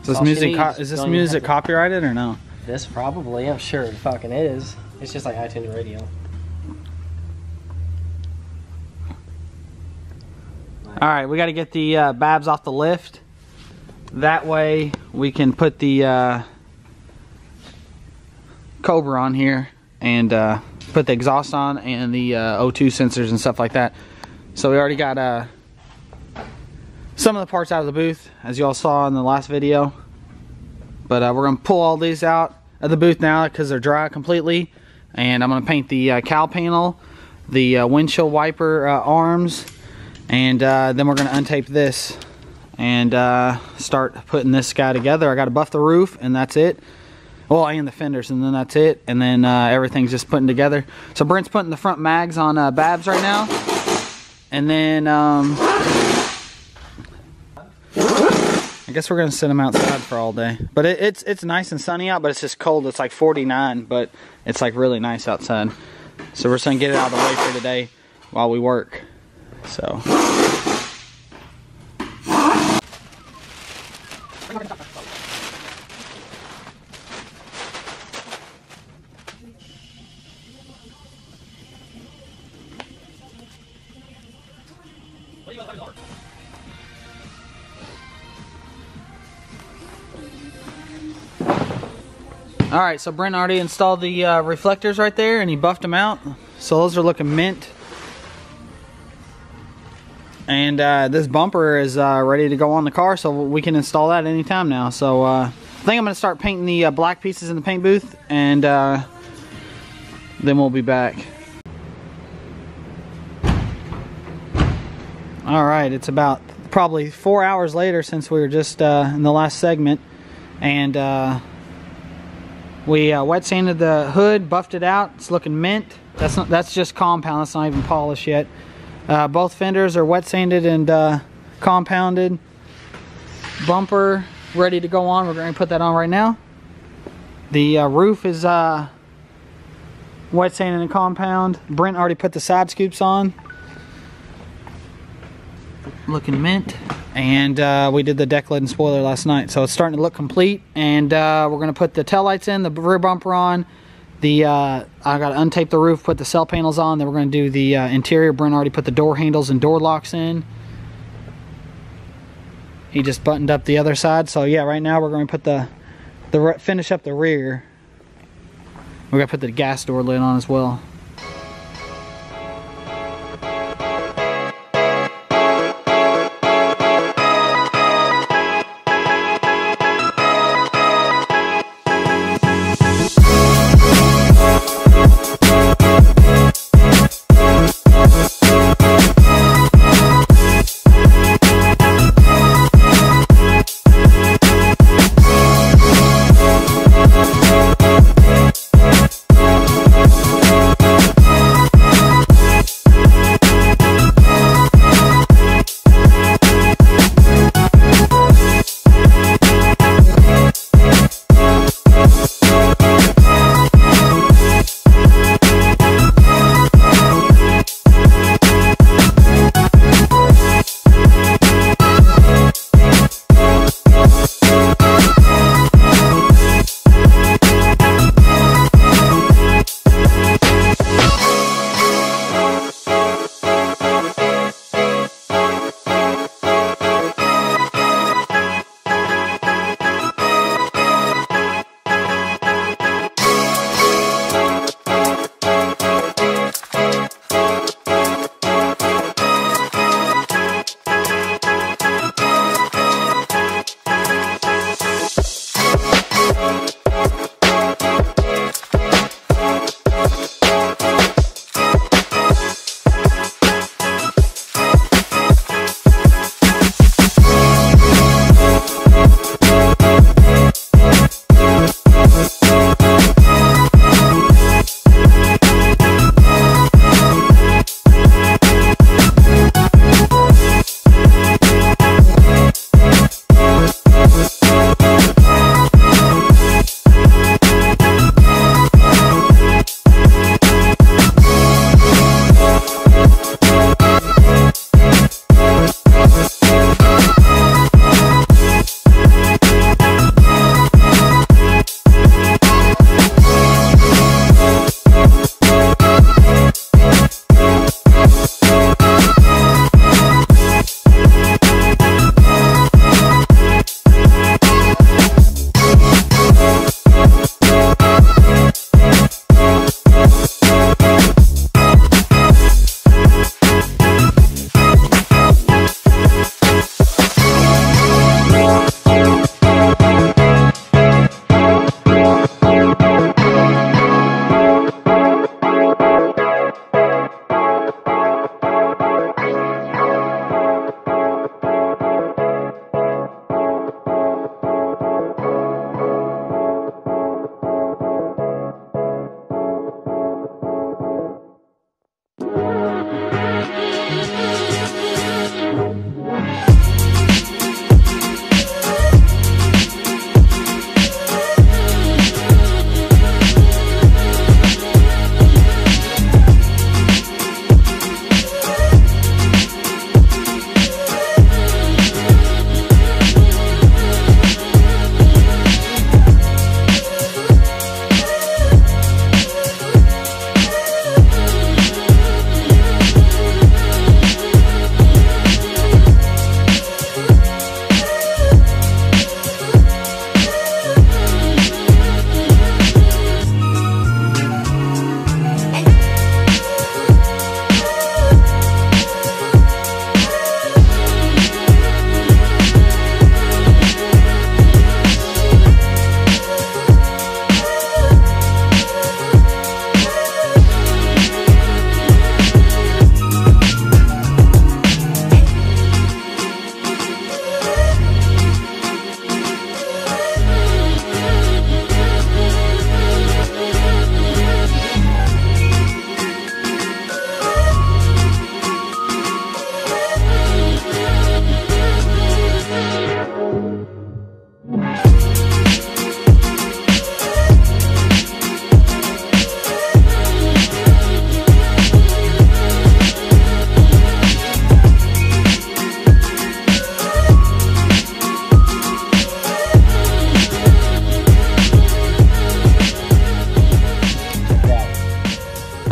Is this music copyrighted or no? This probably, I'm sure it fucking is. It's just like iTunes Radio. Alright, we got to get the Babs off the lift. That way we can put the Cobra on here and put the exhaust on and the O2 sensors and stuff like that. So we already got some of the parts out of the booth, as you all saw in the last video. But we're going to pull all these out of the booth now because they're dry completely. And I'm going to paint the cowl panel, the windshield wiper arms, and then we're going to untape this and start putting this guy together. I got to buff the roof and that's it. Well, and the fenders, and then that's it. And then everything's just putting together. So Brent's putting the front mags on Babs right now. And then I guess we're gonna sit them outside for all day. But it's nice and sunny out, but it's just cold. It's like 49, but it's like really nice outside. So we're just gonna get it out of the way for today while we work. So. Alright, so Brent already installed the reflectors right there and he buffed them out. So those are looking mint. And this bumper is ready to go on the car, so we can install that anytime now. So I think I'm going to start painting the black pieces in the paint booth, and then we'll be back. Alright, it's about probably 4 hours later since we were just in the last segment. And we wet sanded the hood, buffed it out. It's looking mint. That's just compound. That's not even polished yet. Both fenders are wet sanded and compounded. Bumper ready to go on. We're going to put that on right now. The roof is wet sanded and compound. Brent already put the side scoops on. Looking mint. And we did the deck lid and spoiler last night, so it's starting to look complete. And we're going to put the taillights in, the rear bumper on. I got to untape the roof, put the cell panels on. Then we're going to do the interior. Brent already put the door handles and door locks in. He just buttoned up the other side. So yeah, right now we're going to put finish up the rear. We're going to put the gas door lid on as well.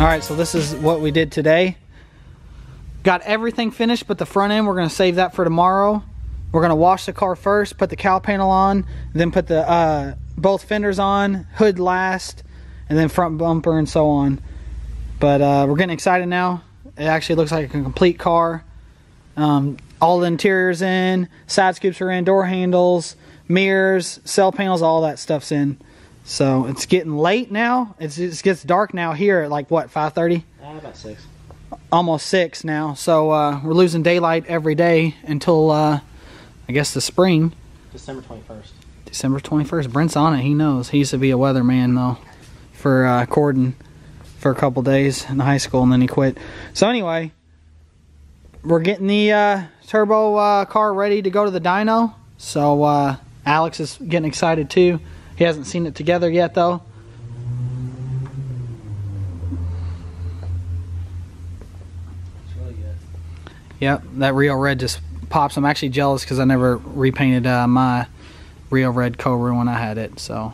Alright, so this is what we did today. Got everything finished but the front end. We're going to save that for tomorrow. We're going to wash the car first, put the cowl panel on, then put the both fenders on, hood last, and then front bumper and so on. But we're getting excited now. It actually looks like a complete car. All the interior's in, side scoops are in, door handles, mirrors, cell panels, all that stuff's in. So it's getting late now. It gets dark now here at like what, 5:30? About 6. Almost 6 now. So we're losing daylight every day until I guess the spring. December 21st. December 21st. Brent's on it. He knows. He used to be a weatherman though for Corden for a couple days in high school, and then he quit. So anyway, we're getting the turbo car ready to go to the dyno. So Alex is getting excited too. He hasn't seen it together yet though. It's really good. Yep, that Rio Red just pops. I'm actually jealous because I never repainted my Rio Red Cobra when I had it. So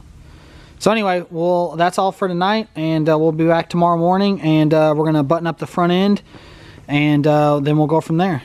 anyway, well, that's all for tonight, and we'll be back tomorrow morning, and we're gonna button up the front end, and then we'll go from there.